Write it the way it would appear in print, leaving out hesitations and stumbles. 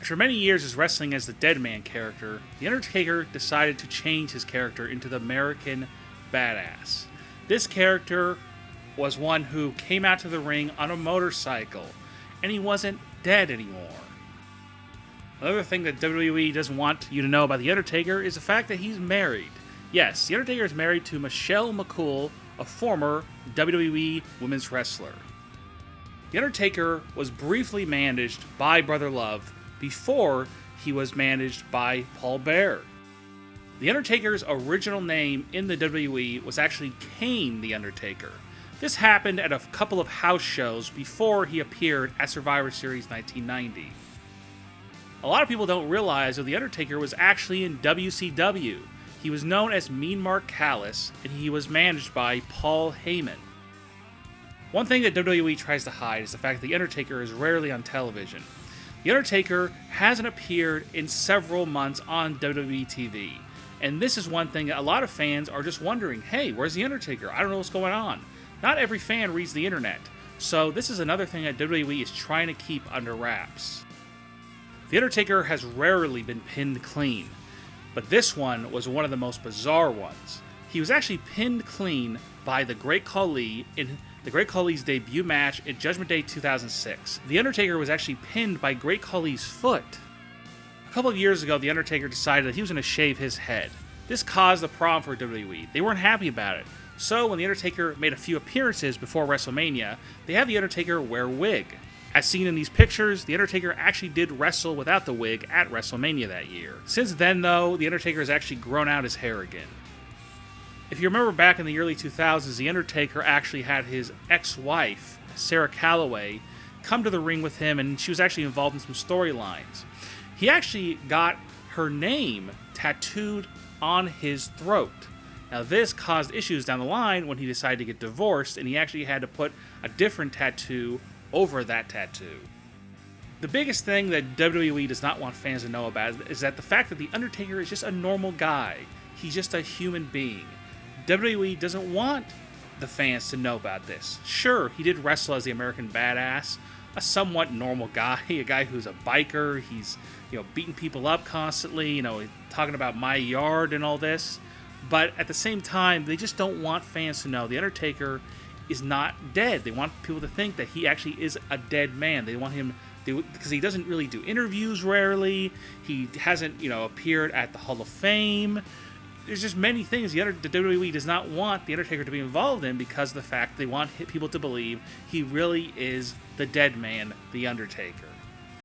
After many years as wrestling as the Dead Man character, The Undertaker decided to change his character into the American Badass. This character was one who came out to the ring on a motorcycle, and he wasn't dead anymore. Another thing that WWE doesn't want you to know about The Undertaker is the fact that he's married. Yes, The Undertaker is married to Michelle McCool, a former WWE women's wrestler. The Undertaker was briefly managed by Brother Love before he was managed by Paul Bearer. The Undertaker's original name in the WWE was actually Kane the Undertaker. This happened at a couple of house shows before he appeared at Survivor Series 1990. A lot of people don't realize that The Undertaker was actually in WCW. He was known as Mean Mark Callis, and he was managed by Paul Heyman. One thing that WWE tries to hide is the fact that The Undertaker is rarely on television. The Undertaker hasn't appeared in several months on WWE TV. And this is one thing that a lot of fans are just wondering, hey, where's The Undertaker? I don't know what's going on. Not every fan reads the internet. So this is another thing that WWE is trying to keep under wraps. The Undertaker has rarely been pinned clean, but this one was one of the most bizarre ones. He was actually pinned clean by the Great Khali in the Great Khali's debut match in Judgment Day 2006. The Undertaker was actually pinned by Great Khali's foot. A couple of years ago, The Undertaker decided that he was going to shave his head. This caused a problem for WWE. They weren't happy about it. So when The Undertaker made a few appearances before WrestleMania, they had The Undertaker wear a wig. As seen in these pictures, The Undertaker actually did wrestle without the wig at WrestleMania that year. Since then, though, The Undertaker has actually grown out his hair again. If you remember back in the early 2000s, The Undertaker actually had his ex-wife, Sarah Calloway, come to the ring with him, and she was actually involved in some storylines. He actually got her name tattooed on his throat. Now, this caused issues down the line when he decided to get divorced, and he actually had to put a different tattoo over that tattoo. The biggest thing that WWE does not want fans to know about is that the fact that The Undertaker is just a normal guy. He's just a human being. WWE doesn't want the fans to know about this. Sure, he did wrestle as the American Badass, a somewhat normal guy, a guy who's a biker. He's, beating people up constantly, talking about my yard and all this. But at the same time, they just don't want fans to know The Undertaker is not dead. They want people to think that he actually is a dead man. They want him because he doesn't really do interviews rarely. He hasn't, appeared at the Hall of Fame. There's just many things the WWE does not want The Undertaker to be involved in because of the fact they want people to believe he really is the dead man, The Undertaker.